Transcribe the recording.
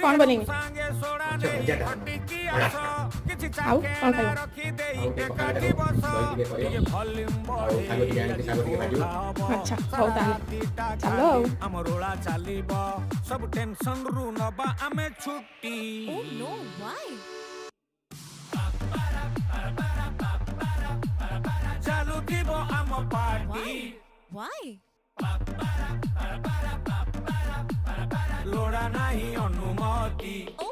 कौन बनेगी अच्छा भजिया टा आउ कौन खाइबो ଆଉ ଟିକେ ପଖାଳ ଟା ଦହି ଟିକେ କରିବ ଆଉ ଶାଗ ଟିକେ ଆଣିକି ଶାଗ ଟିକେ ଭାଜିବ अच्छा ହଉ ତାହେଲେ ଚାଲ ଆଉ ଆମରୋଳା ଚାଲିବ ସବୁ ଟେନସନ ରୁ ନବା ଆମେ ଛୁଟି Oh no, why? ଚାଲୁଥିବ ଆମ ପାର୍ଟି Why? ଲୋଡ଼ା ନାହିଁ ଅନୁମତି Oh